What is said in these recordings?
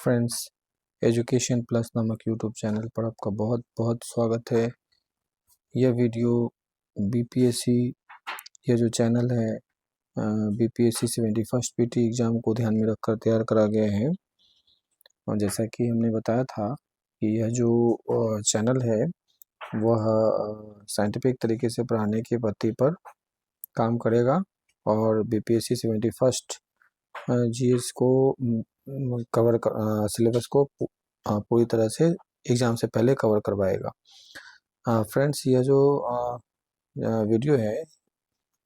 Friends, education plus नामक YouTube channel पर आपका बहुत बहुत स्वागत है। यह वीडियो बीपीएससी, यह जो चैनल है बीपीएससी 71st पीटी एग्ज़ाम को ध्यान में रखकर तैयार करा गया है। और जैसा कि हमने बताया था कि यह जो चैनल है वह साइंटिफिक तरीके से पढ़ाने के पद्धति पर काम करेगा और बीपीएससी 71st जीएस को कवर सिलेबस को पूरी तरह से एग्ज़ाम से पहले कवर करवाएगा। फ्रेंड्स, यह जो वीडियो है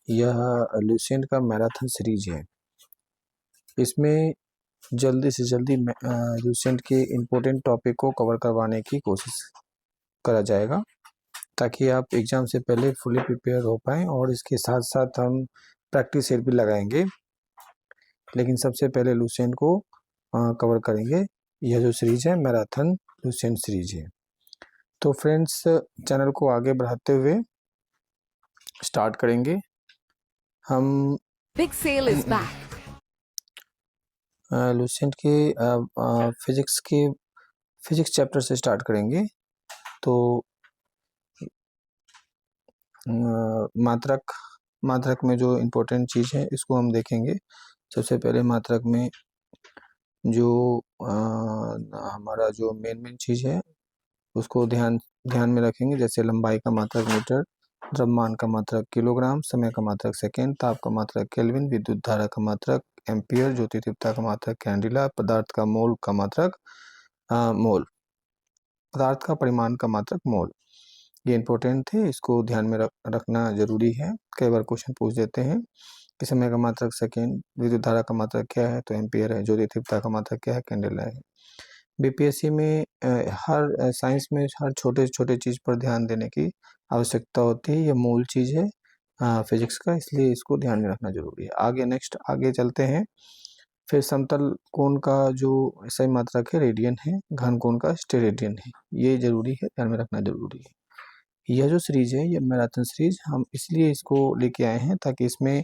यह लुसेंट का मैराथन सीरीज है। इसमें जल्दी से जल्दी लुसेंट के इम्पोर्टेंट टॉपिक को कवर करवाने की कोशिश करा जाएगा ताकि आप एग्ज़ाम से पहले फुली प्रिपेयर हो पाएँ। और इसके साथ साथ हम प्रैक्टिस सेट भी लगाएंगे, लेकिन सबसे पहले लुसेंट को कवर करेंगे। यह जो सीरीज है मैराथन लुसेंट सीरीज है। तो फ्रेंड्स, चैनल को आगे बढ़ाते हुए स्टार्ट करेंगे। हम big sale is back. Lucent के फिजिक्स चैप्टर से स्टार्ट करेंगे। तो मात्रक में जो इम्पोर्टेंट चीज़ है इसको हम देखेंगे। सबसे पहले मात्रक में जो हमारा जो मेन चीज़ है उसको ध्यान में रखेंगे, जैसे लंबाई का मात्रक मीटर, द्रव्यमान का मात्रक किलोग्राम, समय का मात्रक सेकेंड, ताप का मात्रक केल्विन, विद्युत धारा का मात्रक एम्पियर, ज्योति तीव्रता का मात्रक कैंडिला, पदार्थ का मोल का मात्रक मोल, पदार्थ का परिमाण का मात्रक मोल। ये इंपॉर्टेंट थे, इसको ध्यान में रखना जरूरी है। कई बार क्वेश्चन पूछ देते हैं कि समय का मात्रक सेकेंड, विद्युत धारा का मात्रक क्या है, तो एम्पियर है, ज्योति तीव्रता का मात्रक क्या है, कैंडिला है। बीपीएससी में हर साइंस में हर छोटे छोटे चीज़ पर ध्यान देने की आवश्यकता होती है। ये मूल चीज़ है फिजिक्स का, इसलिए इसको ध्यान में रखना जरूरी है। आगे चलते हैं। फिर समतल कोण का जो सही मात्रक है रेडियन है, घन कोण का स्टेरेडियन है। ये जरूरी है, ध्यान में रखना जरूरी है। यह जो सीरीज है ये मैराथन सीरीज हम इसलिए इसको लेके आए हैं ताकि इसमें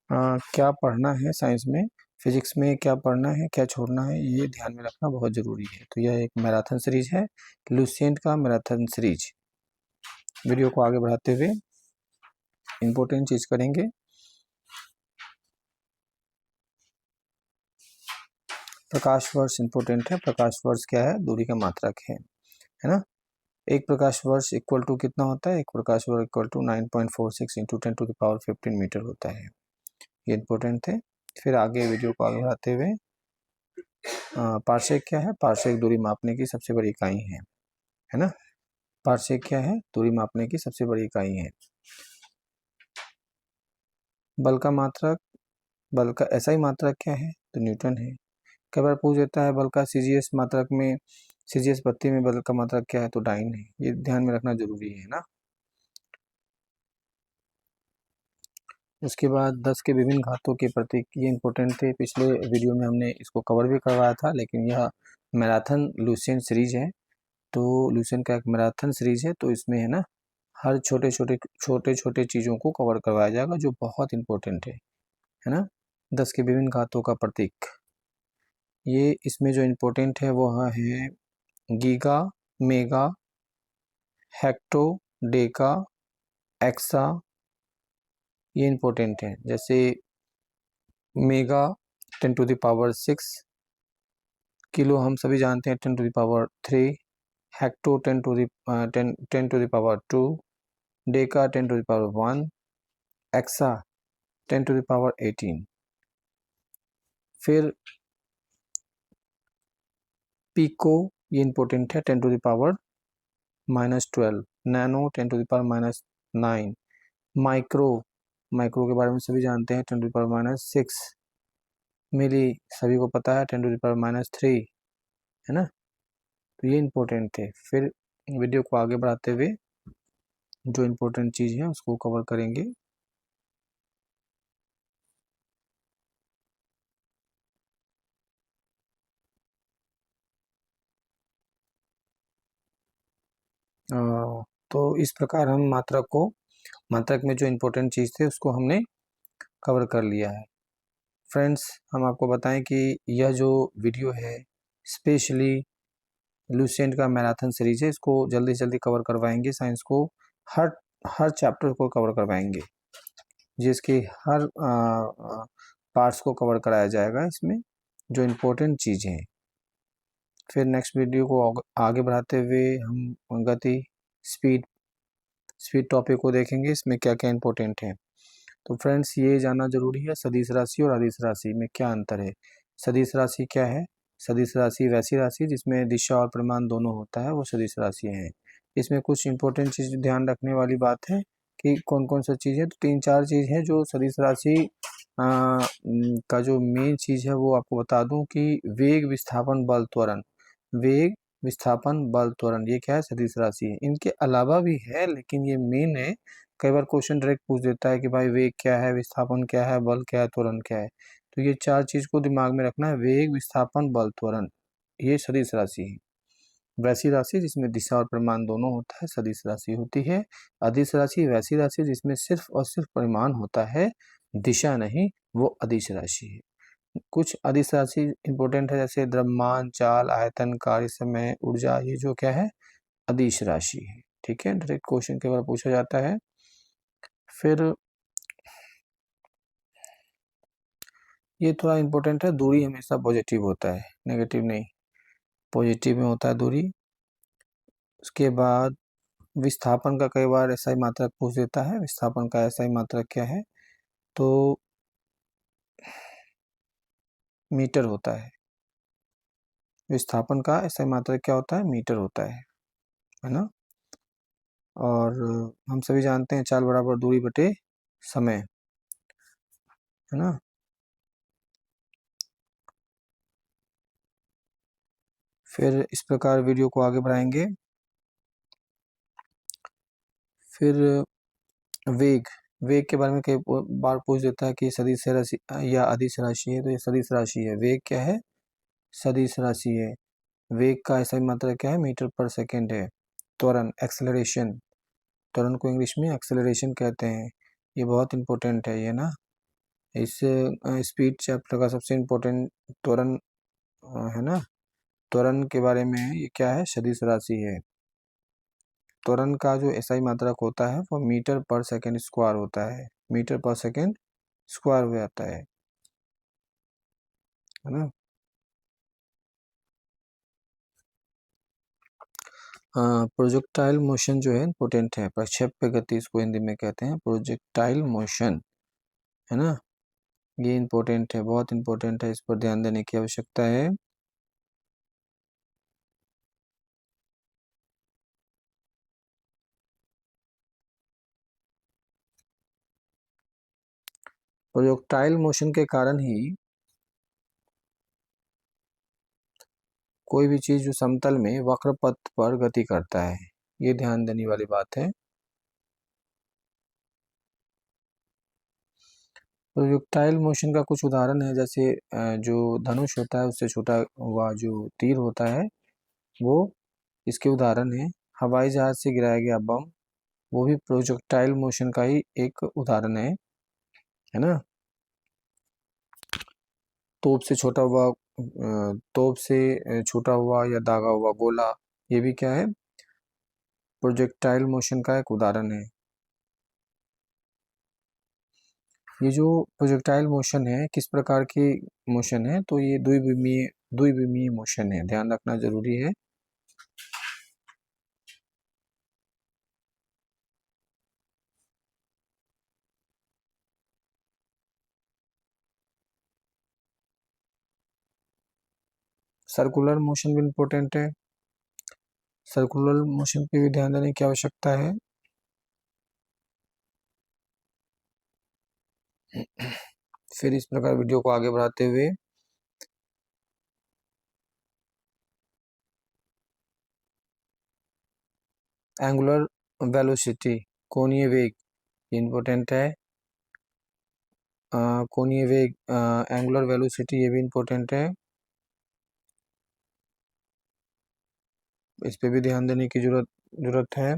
क्या पढ़ना है, साइंस में फिजिक्स में क्या पढ़ना है, क्या छोड़ना है, ये ध्यान में रखना बहुत ज़रूरी है। तो यह एक मैराथन सीरीज है, लुसेंट का मैराथन सीरीज। वीडियो को आगे बढ़ाते हुए इम्पोर्टेंट चीज़ करेंगे। प्रकाश वर्ष इम्पोर्टेंट है। प्रकाश वर्ष क्या है? दूरी का मात्रक है ना। एक प्रकाश वर्ष इक्वल टू कितना होता है? एक प्रकाश वर्ष इक्वल टू 9.46 इंटू 10⁻15 मीटर होता है। ये इम्पोर्टेंट थे। फिर आगे वीडियो को आगे बढ़ाते हुए पार्सेक क्या है? पार्सेक दूरी मापने की सबसे बड़ी इकाई है ना। पार्सेक क्या है? दूरी मापने की सबसे बड़ी इकाई है। बल का मात्रक, बल का एसआई मात्रक क्या है? तो न्यूटन है। कई बार पूछ देता है बल का सीजीएस मात्रक में, सीजीएस पत्ती में बल का मात्रक क्या है? तो डाइन है। ये ध्यान में रखना जरूरी है ना। उसके बाद 10 के विभिन्न घातों के प्रतीक, ये इंपॉर्टेंट थे। पिछले वीडियो में हमने इसको कवर भी करवाया था, लेकिन यह मैराथन लुसेंट सीरीज है। तो लुसेंट का एक मैराथन सीरीज है, तो इसमें है ना हर छोटे छोटे चीज़ों को कवर करवाया जाएगा जो बहुत इंपॉर्टेंट है ना। 10 के विभिन्न घातों का प्रतीक, ये इसमें जो इम्पोर्टेंट है वो है giga, mega, hecto, deca, exa. ये इम्पोर्टेंट है। जैसे मेगा 10⁻6, किलो हम सभी जानते हैं 10⁻3, हेक्टो 10⁻2, डेका 10⁻1, एक्सा 10⁻18। फिर पिको, ये इम्पोर्टेंट है 10⁻−12, नैनो 10⁻−9, माइक्रो के बारे में सभी जानते हैं 10⁻6, मिली सभी को पता है 10⁻3 है ना। तो ये इम्पोर्टेंट थे। फिर वीडियो को आगे बढ़ाते हुए जो इम्पोर्टेंट चीज़ है उसको कवर करेंगे। तो इस प्रकार हम मात्रक में जो इम्पोर्टेंट चीज़ थे उसको हमने कवर कर लिया है। फ्रेंड्स, हम आपको बताएं कि यह जो वीडियो है स्पेशली लुसेंट का मैराथन सीरीज है, इसको जल्दी से जल्दी कवर करवाएंगे। साइंस को हर हर चैप्टर को कवर करवाएंगे, जिसके हर पार्ट्स को कवर कराया जाएगा इसमें, जो इम्पोर्टेंट चीज़ें हैं। फिर नेक्स्ट वीडियो को आगे बढ़ाते हुए हम गति स्पीड टॉपिक को देखेंगे, इसमें क्या क्या इम्पोर्टेंट है। तो फ्रेंड्स, ये जानना जरूरी है सदिश राशि और अदिश राशि में क्या अंतर है। सदिश राशि क्या है? सदिश राशि वैसी राशि जिसमें दिशा और परिमाण दोनों होता है, वो सदिश राशि है। इसमें कुछ इंपॉर्टेंट चीज ध्यान रखने वाली बात है कि कौन कौन सा चीज़ है। तो 3-4 चीज़ है जो सदिश राशि का जो मेन चीज़ है वो आपको बता दूं कि वेग, विस्थापन, बल, त्वरण। वेग, विस्थापन, बल, त्वरण, ये क्या है? सदिश राशि है। इनके अलावा भी है लेकिन ये मेन है। कई बार क्वेश्चन डायरेक्ट पूछ देता है कि भाई वेग क्या है, विस्थापन क्या है, बल क्या है, त्वरण क्या है। तो ये 4 चीज को दिमाग में रखना है। वेग, विस्थापन, बल, त्वरण, ये सदिश राशि है। वैसी राशि जिसमें दिशा और परिमाण दोनों होता है, सदिश राशि होती है। अदिश राशि वैसी राशि जिसमें सिर्फ और सिर्फ परिमाण होता है, दिशा नहीं, वो अदिश राशि है। कुछ अदिश राशि इंपॉर्टेंट है, जैसे द्रव्यमान, चाल, आयतन, कार्य, समय, ऊर्जा, ये जो क्या है? अदिश राशि है। ठीक है, डायरेक्ट क्वेश्चन के बार पूछा जाता है। फिर ये थोड़ा इंपॉर्टेंट है, दूरी हमेशा पॉजिटिव होता है, नेगेटिव नहीं, पॉजिटिव में होता है दूरी। उसके बाद विस्थापन का कई बार ऐसा ही मात्रक पूछ देता है। विस्थापन का ऐसा ही मात्रक क्या है? तो मीटर होता है। विस्थापन का ऐसा ही मात्रक क्या होता है? मीटर होता है ना। और हम सभी जानते हैं चाल बराबर दूरी बटे समय, है ना। फिर इस प्रकार वीडियो को आगे बढ़ाएंगे। फिर वेग, वेग के बारे में कई बार पूछ देता है कि सदिश राशि या अदिश राशि है, तो ये सदिश राशि है। वेग क्या है? सदिश राशि है। वेग का ऐसा ही मात्रा क्या है? मीटर पर सेकेंड है। त्वरण, एक्सेलरेशन, त्वरण को इंग्लिश में एक्सेलरेशन कहते हैं। ये बहुत इंपॉर्टेंट है ये ना। इस स्पीड चैप्टर का सबसे इम्पोर्टेंट त्वरण है ना। त्वरण के बारे में ये क्या है? सदिश राशि है। त्वरण का जो एसआई मात्रक होता है वो मीटर पर सेकेंड स्क्वायर होता है। मीटर पर सेकेंड स्क्वायर हो जाता है ना। प्रोजेक्टाइल मोशन जो है इम्पोर्टेंट है। प्रक्षेप्य गति इसको हिंदी में कहते हैं, प्रोजेक्टाइल मोशन, है ना। ये इम्पोर्टेंट है, बहुत इम्पोर्टेंट है, इस पर ध्यान देने की आवश्यकता है। प्रोजेक्टाइल मोशन के कारण ही कोई भी चीज जो समतल में वक्र पथ पर गति करता है, ये ध्यान देने वाली बात है। प्रोजेक्टाइल मोशन का कुछ उदाहरण है, जैसे जो धनुष होता है उससे छोटा हुआ जो तीर होता है वो इसके उदाहरण है। हवाई जहाज से गिराया गया बम, वो भी प्रोजेक्टाइल मोशन का ही एक उदाहरण है ना। तोप से छोटा हुआ तोप से छूटा हुआ या दागा हुआ गोला, ये भी क्या है? प्रोजेक्टाइल मोशन का एक उदाहरण है। ये जो प्रोजेक्टाइल मोशन है किस प्रकार की मोशन है? तो ये द्विविमीय मोशन है, ध्यान रखना जरूरी है। सर्कुलर मोशन भी इम्पोर्टेंट है, सर्कुलर मोशन पे भी ध्यान देने की आवश्यकता है। फिर इस प्रकार वीडियो को आगे बढ़ाते हुए एंगुलर वेलोसिटी, कोणीय वेग इम्पोर्टेंट है। कोणीय वेग, एंगुलर वेलोसिटी, ये भी इम्पोर्टेंट है, इस पे भी ध्यान देने की जरूरत है।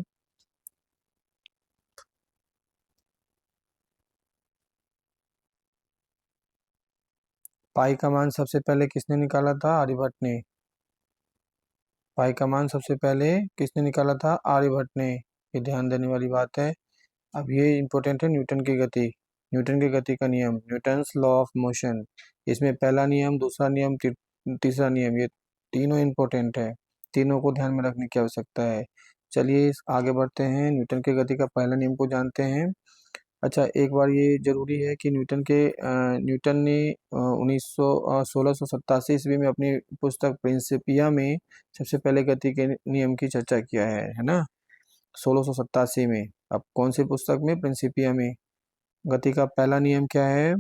पाई का मान सबसे पहले किसने निकाला था? आर्यभट्ट ने। पाई का मान सबसे पहले किसने निकाला था? आर्यभट्ट ने। ये ध्यान देने वाली बात है। अब ये इंपॉर्टेंट है, न्यूटन की गति। न्यूटन की गति का नियम, न्यूटन्स लॉ ऑफ मोशन। इसमें पहला नियम, दूसरा नियम, तीसरा नियम, ये तीनों इंपॉर्टेंट है। तीनों को ध्यान में रखने की आवश्यकता है। चलिए आगे बढ़ते हैं, न्यूटन की गति का पहला नियम को जानते हैं। अच्छा, एक बार ये जरूरी है कि न्यूटन ने 1687 में अपनी पुस्तक प्रिंसिपिया में सबसे पहले गति के नियम की चर्चा किया है ना? 1687 में। अब कौन सी पुस्तक में? प्रिंसिपिया में। गति का पहला नियम क्या है?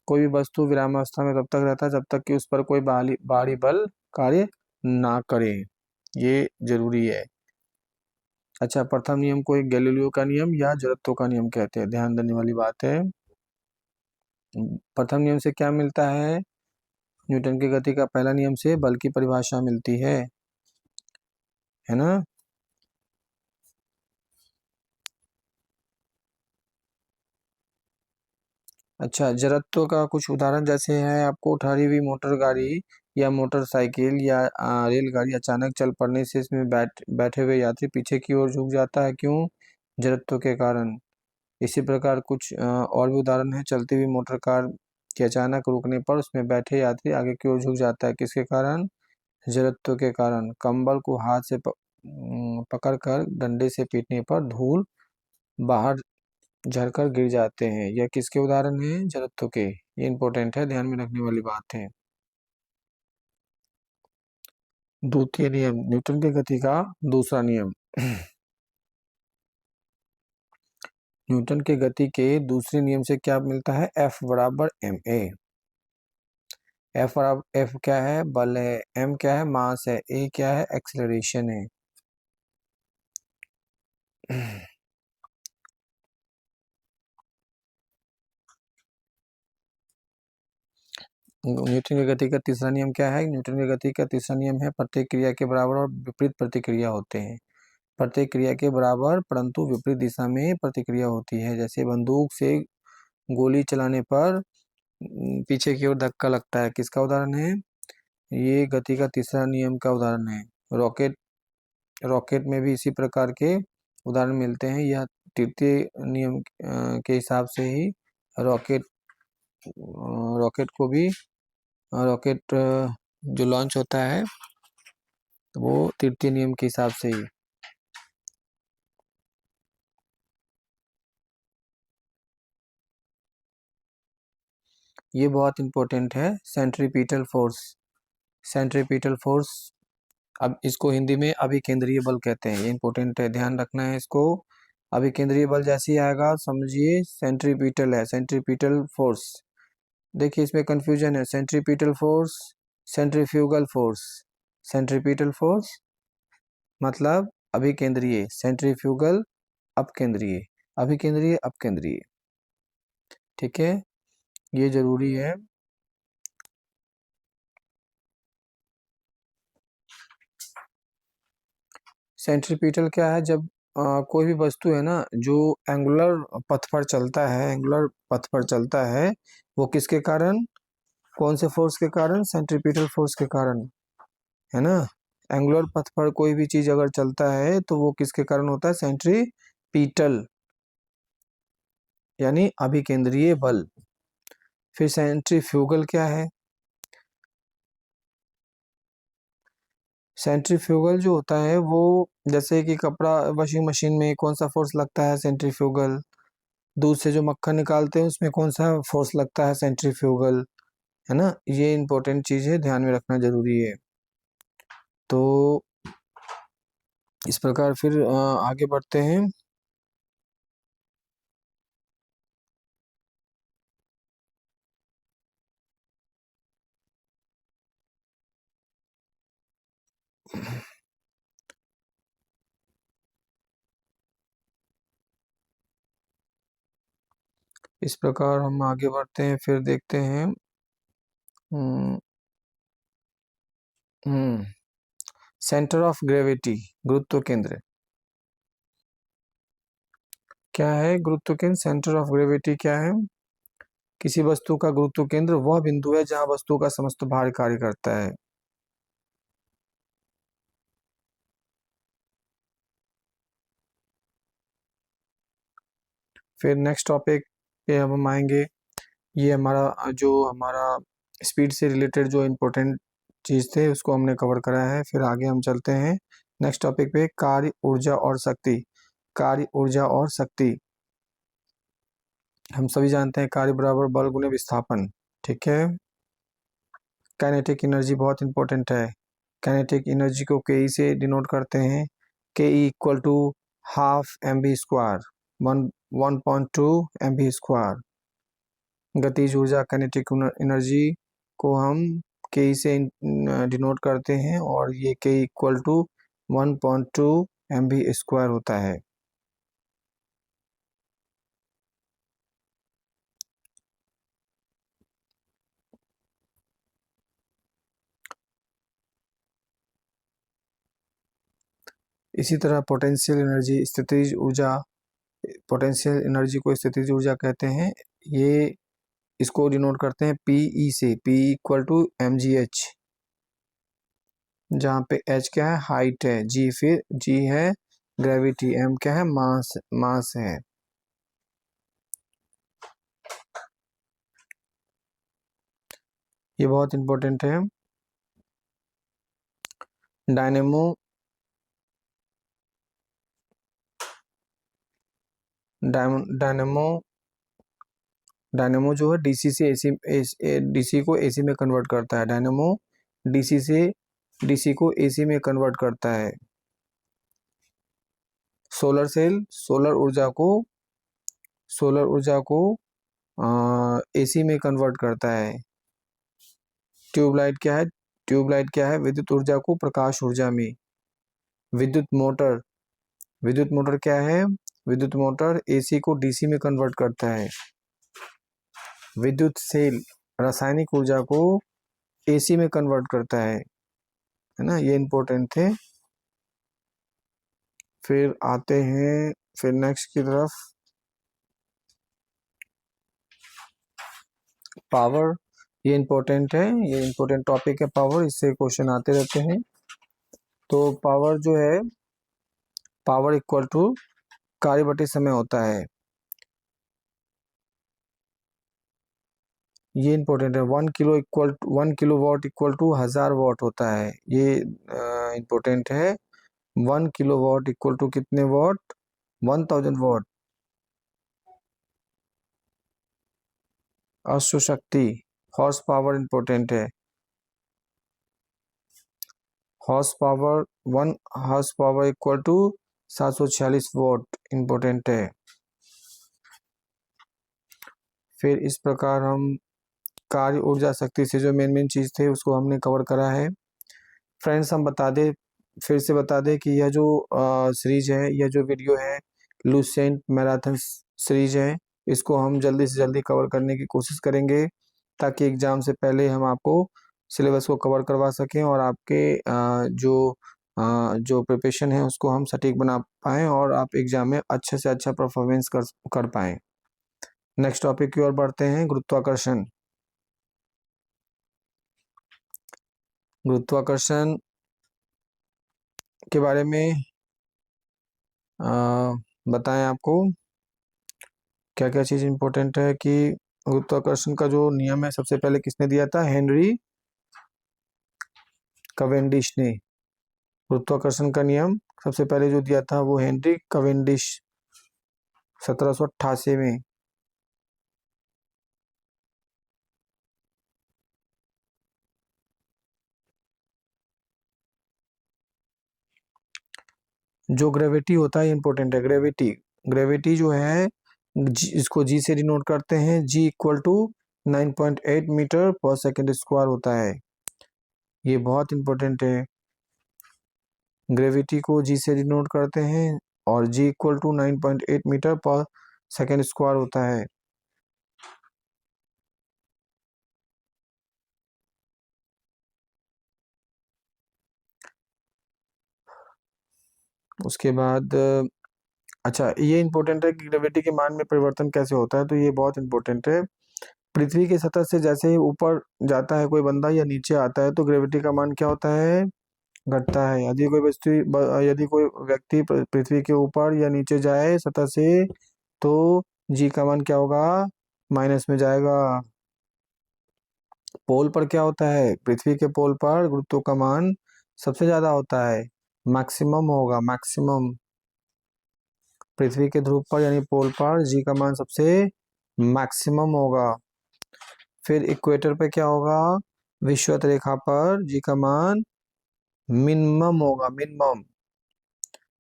कोई भी वस्तु विरामावस्था में तब तक रहता है जब तक कि उस पर कोई बाहरी बल कार्य ना करे। ये जरूरी है। अच्छा, प्रथम नियम को एक गैलीलियो का नियम या जड़त्व का नियम कहते हैं। ध्यान देने वाली बात है। प्रथम नियम से क्या मिलता है? न्यूटन की गति का पहला नियम से बल की परिभाषा मिलती है ना? अच्छा, जड़त्व का कुछ उदाहरण जैसे है, आपको ठहरी हुई मोटर गाड़ी या मोटरसाइकिल या रेलगाड़ी अचानक चल पड़ने से इसमें बैठे हुए यात्री पीछे की ओर झुक जाता है। क्यों? जड़त्व के कारण। इसी प्रकार कुछ और भी उदाहरण है। चलती हुई मोटर कार के अचानक रुकने पर उसमें बैठे यात्री आगे की ओर झुक जाता है। किसके कारण? जड़त्व के कारण। कंबल को हाथ से पकड़कर डंडे से पीटने पर धूल बाहर झड़कर गिर जाते हैं। यह किसके उदाहरण हैं? जड़त्व के। ये इंपॉर्टेंट है, ध्यान में रखने वाली बात है। द्वितीय नियम, न्यूटन की गति का दूसरा नियम। न्यूटन के गति के दूसरे नियम से क्या मिलता है? F बराबर ma। F क्या है? बल है। m क्या है? मास है। a क्या है? एक्सेलरेशन है। न्यूटन की गति का तीसरा नियम क्या है? न्यूटन की गति का तीसरा नियम है प्रत्येक क्रिया के बराबर और विपरीत प्रतिक्रिया होते हैं। प्रत्येक क्रिया के बराबर परंतु विपरीत दिशा में प्रतिक्रिया होती है। जैसे बंदूक से गोली चलाने पर पीछे की ओर धक्का लगता है। किसका उदाहरण है? ये गति का तीसरा नियम का उदाहरण है। रॉकेट में भी इसी प्रकार के उदाहरण मिलते हैं। यह तृतीय नियम के हिसाब से ही रॉकेट को भी रॉकेट जो लॉन्च होता है वो तृतीय नियम के हिसाब से ही। ये बहुत इंपॉर्टेंट है, सेंट्रीपिटल फोर्स। सेंट्रीपिटल फोर्स, अब इसको हिंदी में अभिकेंद्रीय बल कहते हैं। ये इंपॉर्टेंट है, ध्यान रखना है इसको। अभिकेंद्रीय बल जैसे ही आएगा समझिए सेंट्रीपिटल है, सेंट्रीपिटल फोर्स। देखिए इसमें कंफ्यूजन है, centripetal force, centrifugal force. Centripetal force मतलब अभिकेंद्रीय, सेंट्रीफ्यूगल अपकेंद्रीय, अभिकेंद्रीय अपकेंद्रीय। ठीक है, ये जरूरी है। सेंट्रीपिटल क्या है? जब कोई भी वस्तु है ना जो एंगुलर पथ पर चलता है, एंगुलर पथ पर चलता है, वो किसके कारण? कौन से फोर्स के कारण? सेंट्रीपिटल फोर्स के कारण, है ना? एंगुलर पथ पर कोई भी चीज अगर चलता है तो वो किसके कारण होता है? सेंट्रीपिटल यानी अभिकेंद्रीय बल। फिर सेंट्रीफ्यूगल क्या है? सेंट्रीफ्यूगल जो होता है वो, जैसे कि कपड़ा वॉशिंग मशीन में कौन सा फोर्स लगता है? सेंट्रीफ्यूगल। दूध से जो मक्खन निकालते हैं उसमें कौन सा फोर्स लगता है? सेंट्रीफ्यूगल, है ना? ये इंपॉर्टेंट चीज है, ध्यान में रखना जरूरी है। तो इस प्रकार फिर आगे बढ़ते हैं। इस प्रकार हम आगे बढ़ते हैं, फिर देखते हैं। सेंटर ऑफ ग्रेविटी, गुरुत्व केंद्र क्या है? गुरुत्व केंद्र, सेंटर ऑफ ग्रेविटी क्या है? किसी वस्तु का गुरुत्व केंद्र वह बिंदु है जहां वस्तु का समस्त भार कार्य करता है। फिर नेक्स्ट टॉपिक पे अब हम आएंगे, ये हमारा स्पीड से रिलेटेड जो इम्पोर्टेंट चीज़ थे उसको हमने कवर करा है। फिर आगे हम चलते हैं नेक्स्ट टॉपिक पे, कार्य, ऊर्जा और शक्ति। कार्य, ऊर्जा और शक्ति, हम सभी जानते हैं कार्य बराबर बल गुणे विस्थापन, ठीक है। काइनेटिक एनर्जी बहुत इंपॉर्टेंट है। काइनेटिक एनर्जी को के से डिनोट करते हैं, K equal to half M B square, 1.2 M B square. गतिज ऊर्जा काइनेटिक एनर्जी को हम के से डिनोट करते हैं और ये K equal to 1.2 M B square होता है। इसी तरह पोटेंशियल एनर्जी, स्थितिज ऊर्जा, पोटेंशियल एनर्जी को स्थितिज ऊर्जा कहते हैं। ये इसको डिनोट करते हैं पीई से, P equal to M G H, जहाँ पे एच क्या है, हाइट है, जी है ग्रेविटी, एम क्या है, मास है। ये बहुत इंपॉर्टेंट है। डायनेमो डायनेमो जो है डीसी से एसी, डीसी को एसी में कन्वर्ट करता है। डायनेमो डीसी से डीसी को एसी में कन्वर्ट करता है। सोलर सेल सोलर ऊर्जा को एसी में कन्वर्ट करता है। ट्यूबलाइट क्या है, विद्युत ऊर्जा को प्रकाश ऊर्जा में। विद्युत मोटर क्या है, विद्युत मोटर एसी को डीसी में कन्वर्ट करता है। विद्युत सेल रासायनिक ऊर्जा को एसी में कन्वर्ट करता है ना। ये इंपॉर्टेंट थे। फिर आते हैं फिर नेक्स्ट की तरफ, पावर। ये इंपॉर्टेंट है, ये इंपॉर्टेंट टॉपिक है पावर, इससे क्वेश्चन आते रहते हैं। तो पावर जो है, पावर इक्वल टू कार्य बटे समय होता है। ये इंपॉर्टेंट है। 1 kilowatt equal to 1000 watt होता है। ये इंपॉर्टेंट है। 1 किलो वॉट इक्वल टू कितने वॉट, 1000 वॉट। अश्व शक्ति, हॉर्स पावर इंपॉर्टेंट है। Horsepower, 1 horsepower equal to 746 watt important है। फिर इस प्रकार हम कार्य, ऊर्जा, शक्ति से जो मेन चीज थे उसको हमने कवर करा है। फ्रेंड्स, हम फिर से बता दें कि यह जो सीरीज है, यह जो वीडियो है, लुसेंट मैराथन सीरीज है, इसको हम जल्दी से जल्दी कवर करने की कोशिश करेंगे ताकि एग्जाम से पहले हम आपको सिलेबस को कवर करवा सकें और आपके जो प्रिपरेशन है उसको हम सटीक बना पाएँ और आप एग्जाम में अच्छे से अच्छा परफॉर्मेंस कर पाएँ। नेक्स्ट टॉपिक की ओर बढ़ते हैं, गुरुत्वाकर्षण। गुरुत्वाकर्षण के बारे में बताएं आपको क्या क्या चीज़ इंपॉर्टेंट है। कि गुरुत्वाकर्षण का जो नियम है सबसे पहले किसने दिया था, हेनरी कवेंडिश ने। गुरुत्वाकर्षण का नियम सबसे पहले जो दिया था वो हेनरी कवेंडिश, 1788 में। जो ग्रेविटी होता है इंपॉर्टेंट है। ग्रेविटी जो है इसको जी से डिनोट करते हैं। जी इक्वल टू 9.8 मीटर पर सेकेंड स्क्वायर होता है। ये बहुत इंपॉर्टेंट है। ग्रेविटी को जी से डिनोट करते हैं और जी इक्वल टू 9.8 मीटर पर सेकेंड स्क्वायर होता है। उसके बाद अच्छा, ये इंपॉर्टेंट है कि ग्रेविटी के मान में परिवर्तन कैसे होता है, तो ये बहुत इंपॉर्टेंट है। पृथ्वी की सतह से जैसे ही ऊपर जाता है कोई बंदा या नीचे आता है तो ग्रेविटी का मान क्या होता है, घटता है। यदि कोई व्यक्ति पृथ्वी के ऊपर या नीचे जाए सतह से तो जी का मान क्या होगा, माइनस में जाएगा। पोल पर क्या होता है, पृथ्वी के पोल पर गुरुत्व का मान सबसे ज्यादा होता है, मैक्सिमम होगा, मैक्सिमम। पृथ्वी के ध्रुव पर यानी पोल पर जी का मान सबसे मैक्सिमम होगा। फिर इक्वेटर पे क्या होगा, विषुवत रेखा पर जी का मान मिनिमम होगा, मिनिमम।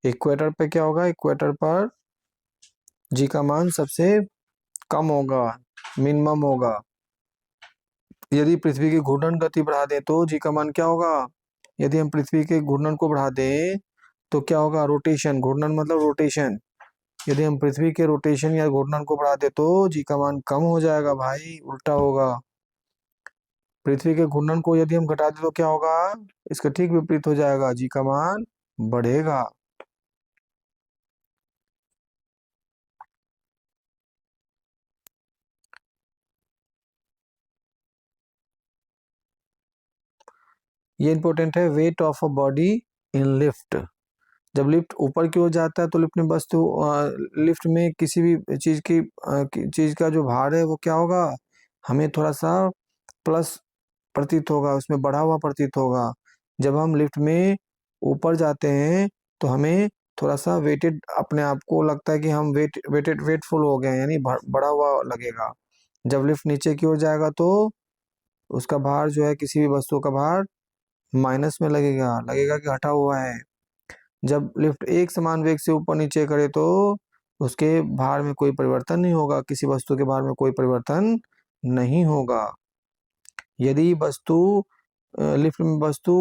इक्वेटर पे क्या होगा, इक्वेटर पर जी का मान सबसे कम होगा, मिनिमम होगा। यदि पृथ्वी की घूर्णन गति बढ़ा दें तो जी का मान क्या होगा, यदि हम पृथ्वी के घूर्णन को बढ़ा दें तो क्या होगा, रोटेशन, घूर्णन मतलब रोटेशन। यदि हम पृथ्वी के रोटेशन या घूर्णन को बढ़ा दे तो जी का मान कम हो जाएगा भाई, उल्टा होगा। पृथ्वी के घूर्णन को यदि हम घटा दे तो क्या होगा, इसका ठीक विपरीत हो जाएगा, जी का मान बढ़ेगा। ये इंपॉर्टेंट है, weight of a body in lift. जब लिफ्ट ऊपर की ओर जाता है तो लिफ्ट में वस्तु लिफ्ट में किसी भी चीज का जो भार है वो क्या होगा, हमें थोड़ा सा प्लस प्रतीत होगा, उसमें बढ़ा हुआ प्रतीत होगा। जब हम लिफ्ट में ऊपर जाते हैं तो हमें थोड़ा सा वेटेड, अपने आप को लगता है कि हम वेटफुल हो गए हैं, यानी बढ़ा हुआ लगेगा। जब लिफ्ट नीचे की ओर जाएगा तो उसका भार जो है, किसी भी वस्तु का भार माइनस में लगेगा, लगेगा कि हटा हुआ है। जब लिफ्ट एक समान वेग से ऊपर नीचे करे तो उसके भार में कोई परिवर्तन नहीं होगा, किसी वस्तु के भार में कोई परिवर्तन नहीं होगा। यदि लिफ्ट में वस्तु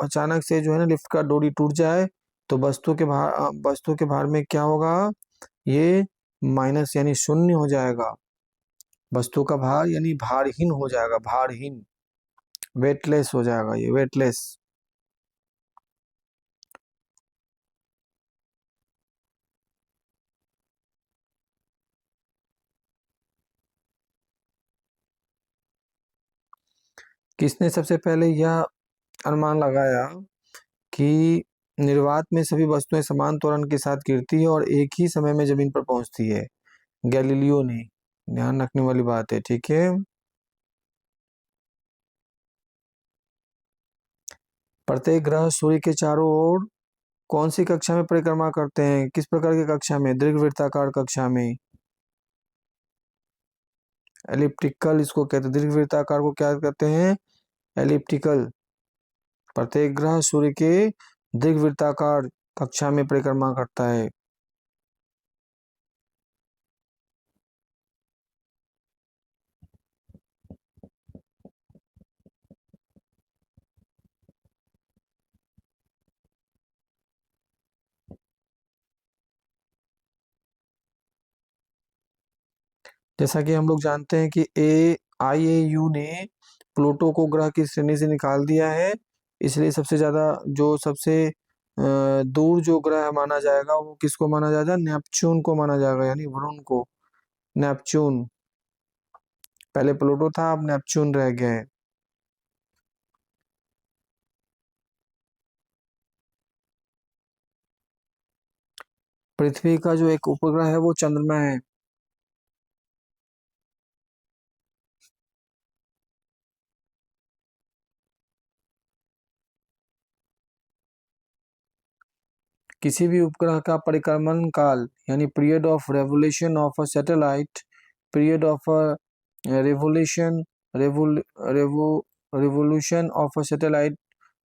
अचानक से जो है ना, लिफ्ट का डोरी टूट जाए तो वस्तु के भार में क्या होगा, ये माइनस यानी शून्य हो जाएगा। वस्तु का भार यानी भारहीन हो जाएगा, भारहीन, वेटलेस हो जाएगा, ये वेटलेस। किसने सबसे पहले यह अनुमान लगाया कि निर्वात में सभी वस्तुएं समान त्वरण के साथ गिरती है और एक ही समय में जमीन पर पहुंचती है, गैलीलियो ने। ध्यान रखने वाली बात है, ठीक है। प्रत्येक ग्रह सूर्य के चारों ओर कौन सी कक्षा में परिक्रमा करते हैं, किस प्रकार की कक्षा में, दीर्घवृत्ताकार कक्षा में, एलिप्टिकल इसको कहते हैं। दीर्घवृत्ताकार को क्या कहते हैं, एलिप्टिकल। प्रत्येक ग्रह सूर्य के दीर्घवृत्ताकार कक्षा में परिक्रमा करता है। जैसा कि हम लोग जानते हैं कि IAU ने प्लूटो को ग्रह की श्रेणी से निकाल दिया है, इसलिए सबसे ज्यादा जो सबसे दूर जो ग्रह माना जाएगा वो किसको माना जाएगा, नेपच्यून को माना जाएगा, यानी वरुण को, नेपच्यून। पहले प्लूटो था, अब नेपच्यून रह गया है। पृथ्वी का जो एक उपग्रह है वो चंद्रमा है। किसी भी उपग्रह का परिक्रमण काल यानी period of revolution of a satellite, period of revolution revolution of a satellite,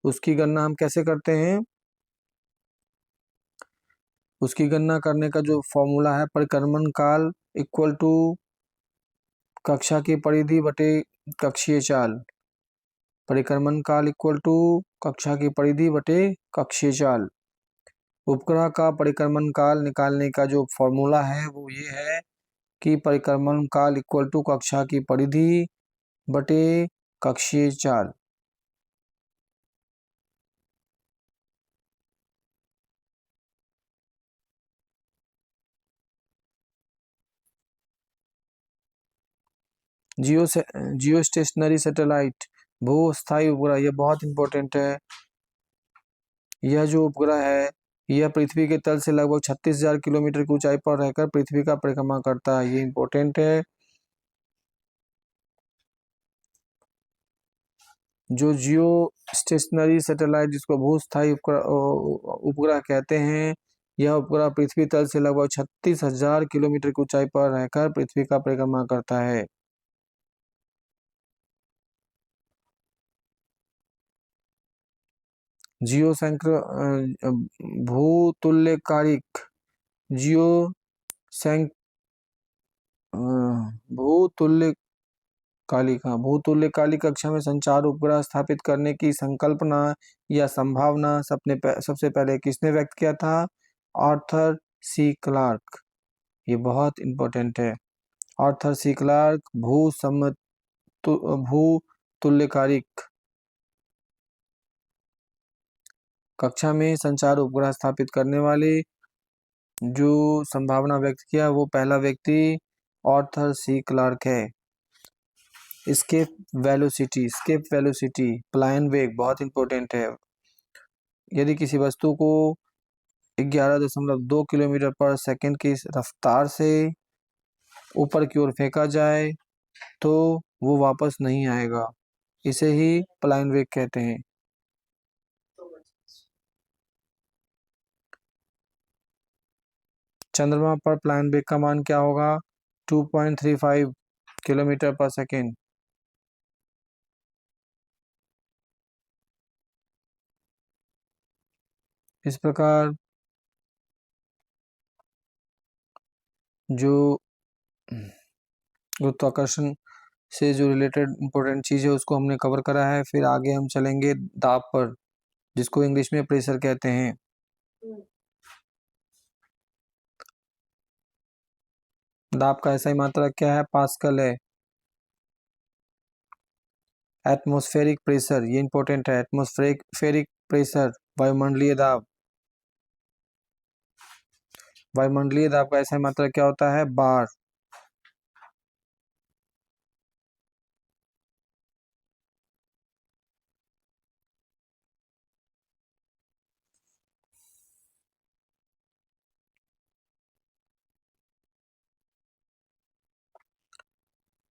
उसकी गणना हम कैसे करते हैं, उसकी गणना करने का जो फॉर्मूला है, परिक्रमण काल इक्वल टू कक्षा की परिधि बटे कक्षीय चाल। परिक्रमण काल इक्वल टू कक्षा की परिधि बटे कक्षीय चाल। उपग्रह का परिक्रमण काल निकालने का जो फॉर्मूला है वो ये है कि परिक्रमण काल इक्वल टू कक्षा की परिधि बटे कक्षीय चाल। जियो स्टेशनरी सैटेलाइट, भू स्थायी उपग्रह, ये बहुत इंपॉर्टेंट है। यह जो उपग्रह है यह पृथ्वी के तल से लगभग 36,000 किलोमीटर की ऊंचाई पर रहकर पृथ्वी का परिक्रमा करता है। ये इंपॉर्टेंट है। जो जियो स्टेशनरी सैटेलाइट, जिसको भूस्थायी उपग्रह कहते हैं, यह उपग्रह पृथ्वी तल से लगभग 36,000 किलोमीटर की ऊंचाई पर रहकर पृथ्वी का परिक्रमा करता है। जियो भूतुल्यकालिक जियो भूतुल्यकालिक कक्षा में संचार उपग्रह स्थापित करने की संकल्पना या संभावना सबसे पहले किसने व्यक्त किया था? Arthur C Clarke. ये बहुत इंपॉर्टेंट है। आर्थर सी क्लार्क भूतुल्यकालिक कक्षा में संचार उपग्रह स्थापित करने वाले जो संभावना व्यक्त किया, वो पहला व्यक्ति आर्थर सी क्लार्क है। स्केप वेलोसिटी पलायन वेग बहुत इंपॉर्टेंट है। यदि किसी वस्तु को 11.2 किलोमीटर पर सेकंड की रफ्तार से ऊपर की ओर फेंका जाए तो वो वापस नहीं आएगा। इसे ही पलायन वेग कहते हैं। चंद्रमा पर पलायन वेग का मान क्या होगा? 2.35 किलोमीटर पर सेकेंड। इस प्रकार जो गुरुत्वाकर्षण से जो रिलेटेड इंपॉर्टेंट चीज है उसको हमने कवर करा है। फिर आगे हम चलेंगे दाब पर, जिसको इंग्लिश में प्रेशर कहते हैं। दाब का ऐसा ही मात्रक क्या है? पास्कल है। एटमॉस्फेरिक प्रेशर, ये इंपॉर्टेंट है। एटमॉस्फेरिक प्रेशर वायुमंडलीय दाब। वायुमंडलीय दाब का ऐसा ही मात्रक क्या होता है? बार।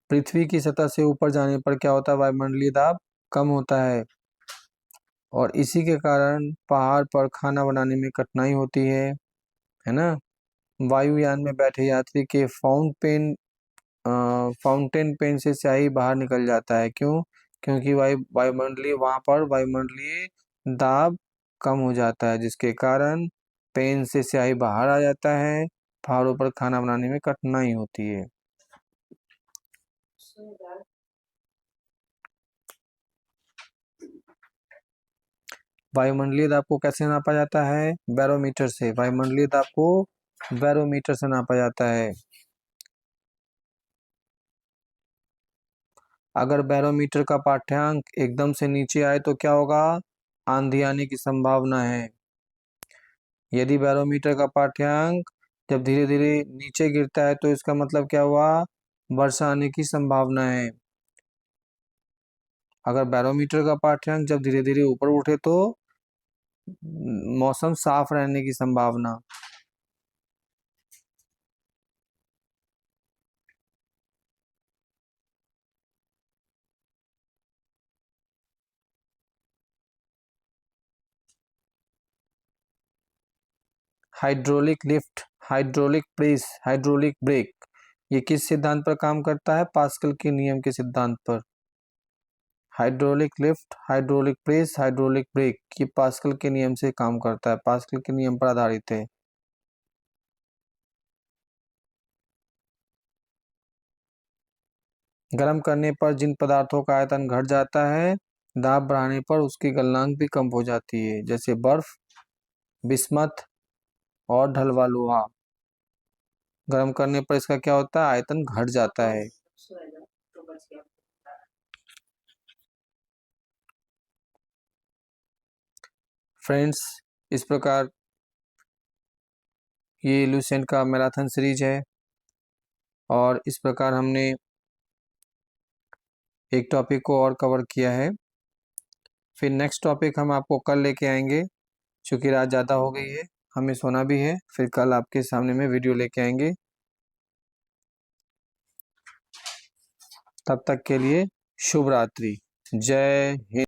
पृथ्वी की सतह से ऊपर जाने पर क्या होता है? वायुमंडलीय दाब कम होता है और इसी के कारण पहाड़ पर खाना बनाने में कठिनाई होती है ना। वायुयान में बैठे यात्री के फाउंटेन पेन से स्याही बाहर निकल जाता है। क्यों? क्योंकि वायुमंडलीय दाब कम हो जाता है, जिसके कारण पेन से स्याही बाहर आ जाता है। पहाड़ों पर खाना बनाने में कठिनाई होती है। वायुमंडलीय दाब को कैसे नापा जाता है? बैरोमीटर से। वायुमंडलीय दाब को बैरोमीटर से नापा जाता है। अगर बैरोमीटर का पाठ्यांक एकदम से नीचे आए तो क्या होगा? आंधी आने की संभावना है। यदि बैरोमीटर का पाठ्यांक जब धीरे धीरे नीचे गिरता है तो इसका मतलब क्या हुआ? वर्षा आने की संभावना है। अगर बैरोमीटर का पाठ्यांक जब धीरे धीरे ऊपर उठे तो मौसम साफ रहने की संभावना। Hydraulic lift, hydraulic press, hydraulic brake, ये किस सिद्धांत पर काम करता है? पास्कल के नियम के सिद्धांत पर। Hydraulic lift, hydraulic press, hydraulic brake, ये पास्कल के नियम से काम करता है, पास्कल के नियम पर आधारित है। गर्म करने पर जिन पदार्थों का आयतन घट जाता है, दाब बढ़ाने पर उसकी गलनांक भी कम हो जाती है, जैसे बर्फ, बिस्मथ और ढलवा लोहा। गर्म करने पर इसका क्या होता है? आयतन घट जाता है। फ्रेंड्स, इस प्रकार ये लुसेंट का मैराथन सीरीज है और इस प्रकार हमने एक टॉपिक को और कवर किया है। फिर नेक्स्ट टॉपिक हम आपको कल लेके आएंगे, क्योंकि रात ज़्यादा हो गई है। हमें सोना भी है, फिर कल आपके सामने में वीडियो लेके आएंगे। तब तक के लिए शुभ रात्रि। जय हिंद।